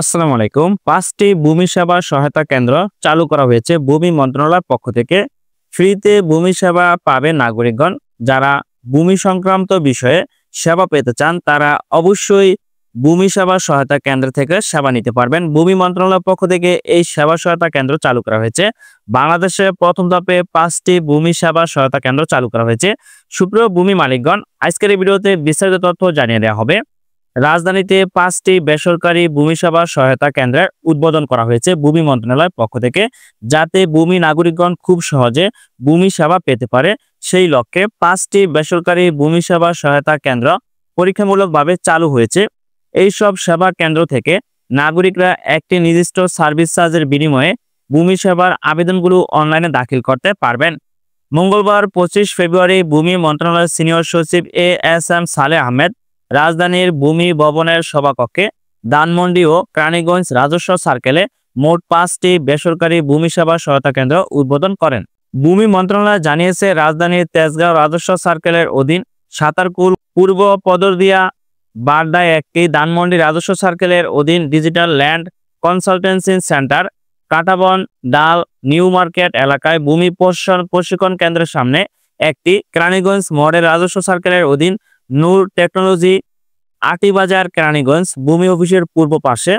আসসালামু আলাইকুম। ৫টি ভূমি সেবা সহায়তা কেন্দ্র চালু করা হয়েছে ভূমি মন্ত্রণালয়ের পক্ষ থেকে। ফ্রিতে ভূমি সেবা পাবে নাগরিকগণ। যারা ভূমি সংক্রান্ত বিষয়ে সেবা পেতে চান তারা অবশ্যই ভূমি সেবা সহায়তা কেন্দ্র থেকে সেবা নিতে পারবেন। ভূমি মন্ত্রণালয়ের পক্ষ থেকে এই সেবা সহায়তা কেন্দ্র চালু করা হয়েছে। বাংলাদেশে প্রথম ধাপে ৫টি ভূমি সেবা সহায়তা কেন্দ্র চালু করা হয়েছে। সুপ্রিয় ভূমি মালিকগণ, আজকের এই ভিডিওতে বিস্তারিত তথ্য জানিয়ে দেওয়া হবে। রাজধানীতে ৫টি বেসরকারি ভূমি সেবা সহায়তা কেন্দ্রের উদ্বোধন করা হয়েছে ভূমি মন্ত্রণালয়ের পক্ষ থেকে, যাতে ভূমি নাগরিকগণ খুব সহজে ভূমি সেবা পেতে পারে। সেই লক্ষ্যে ৫টি বেসরকারি ভূমি সেবা সহায়তা কেন্দ্র পরীক্ষামূলকভাবে চালু হয়েছে। এই সব সেবা কেন্দ্র থেকে নাগরিকরা একটি নির্দিষ্ট সার্ভিস চার্জের বিনিময়ে ভূমি সেবার আবেদনগুলো অনলাইনে দাখিল করতে পারবেন। মঙ্গলবার ২৫ ফেব্রুয়ারি ভূমি মন্ত্রণালয়ের সিনিয়র সচিব এএসএম সালেহ আহমেদ রাজধানীর ভূমি ভবনের সভাকক্ষে ধানমন্ডি ও কেরানীগঞ্জ রাজস্ব সার্কেলে মোট ৫টি বেসরকারি ভূমি সেবা সহায়তা কেন্দ্র উদ্বোধন করেন। ভূমি মন্ত্রণালয় জানিয়েছে, রাজধানীর তেজগাঁও রাজস্ব সার্কেলের অধীন সাতারকুল, পূর্ব পদরদিয়া, বাড্ডায় একটি, ধানমন্ডি রাজস্ব সার্কেলের অধীন ডিজিটাল ল্যান্ড কনসালটেন্সি সেন্টার, কাঁটাবন, ডাল, নিউ মার্কেট এলাকায় ভূমি প্রশিক্ষণ কেন্দ্রের সামনে একটি, কেরানীগঞ্জ মডেল রাজস্ব সার্কেলের অধীন নূর টেকনোলজি, আটিবাজার কেরানীগঞ্জ ভূমি অফিসের পূর্ব পাশে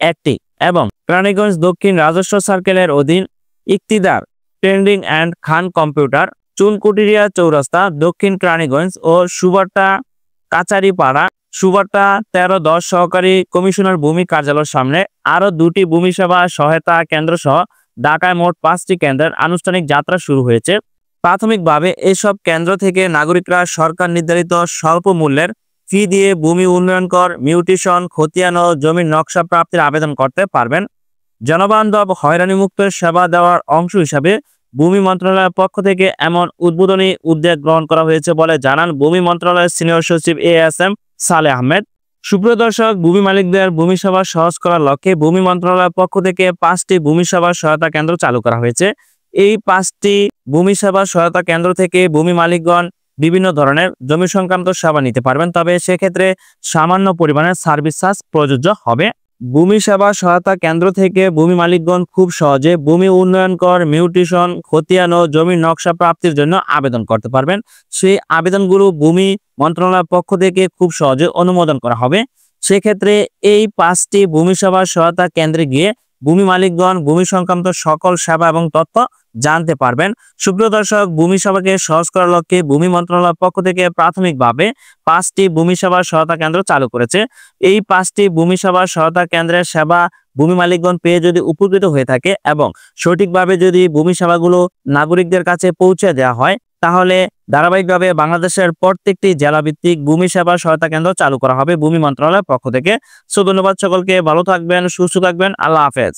একটি এবং কেরানীগঞ্জ দক্ষিণ রাজস্ব সার্কেলের অধীন ইকতিদার ট্রেন্ডিং অ্যান্ড খান কম্পিউটার, চুনকুটিরিয়া চৌরাস্তা, দক্ষিণ কেরানীগঞ্জ ও সুবারটা কাচারিপাড়া, সুবারটা ১৩-১০ সহকারী কমিশনার ভূমি কার্যালয়ের সামনে আরও ২টি ভূমি সেবা সহায়তা কেন্দ্র সহ ঢাকায় মোট ৫টি কেন্দ্রের আনুষ্ঠানিক যাত্রা শুরু হয়েছে। প্রাথমিকভাবে এসব কেন্দ্র থেকে নাগরিকরা সরকার নির্ধারিত স্বল্প মূল্যের ফি দিয়ে ভূমি উন্নয়ন কর, মিউটেশন, খতিয়ান ও জমির নকশা প্রাপ্তির আবেদন করতে পারবেন। জনবান্ধব হয়রানিমুক্ত সেবা দেওয়ার অংশ হিসাবে ভূমি মন্ত্রণালয়ের পক্ষ থেকে এমন উদ্বোধনী উদ্যোগ গ্রহণ করা হয়েছে বলে জানান ভূমি মন্ত্রণালয়ের সিনিয়র সচিব এএসএম সালেহ আহমেদ। সুপ্রিয় দর্শক, ভূমি মালিকদের ভূমি সেবা সহজ করার লক্ষ্যে ভূমি মন্ত্রণালয়ের পক্ষ থেকে ৫টি ভূমি সেবা সহায়তা কেন্দ্র চালু করা হয়েছে। এই ৫টি ভূমি সেবা সহায়তা কেন্দ্র থেকে ভূমি মালিকগণ বিভিন্ন ধরনের জমি সংক্রান্ত সেবা নিতে পারবেন, তবে সেক্ষেত্রে সামান্য পরিমাণের সার্ভিস চার্জ প্রযোজ্য হবে। ভূমি সেবা সহায়তা কেন্দ্র থেকে ভূমি মালিকগণ খুব সহজে ভূমি উন্নয়ন কর, মিউটেশন, খতিয়ান ও জমির নকশা প্রাপ্তির জন্য আবেদন করতে পারবেন। সেই আবেদনগুলো ভূমি মন্ত্রণালয়ের পক্ষ থেকে খুব সহজে অনুমোদন করা হবে। সেক্ষেত্রে এই ৫টি ভূমি সেবা সহায়তা কেন্দ্রে গিয়ে ভূমি মালিকগণ ভূমি সংক্রান্ত সকল সেবা এবং তথ্য জানতে পারবেন। সুপ্রিয় দর্শক, ভূমি সেবাকে সহজ করার লক্ষ্যে ভূমি মন্ত্রণালয়ের পক্ষ থেকে প্রাথমিকভাবে ৫টি ভূমি সেবা সহায়তা কেন্দ্র চালু করেছে। এই ৫টি ভূমি সেবা সহায়তা কেন্দ্রের সেবা ভূমি মালিকগণ পেয়ে যদি উপকৃত হয়ে থাকে এবং সঠিকভাবে যদি ভূমি সেবাগুলো নাগরিকদের কাছে পৌঁছে দেওয়া হয়, তাহলে ধারাবাহিকভাবে বাংলাদেশের প্রত্যেকটি জেলাভিত্তিক ভূমি সেবা সহায়তা কেন্দ্র চালু করা হবে ভূমি মন্ত্রণালয়ের পক্ষ থেকে। ধন্যবাদ সকলকে, ভালো থাকবেন, সুস্থ থাকবেন, আল্লাহ হাফেজ।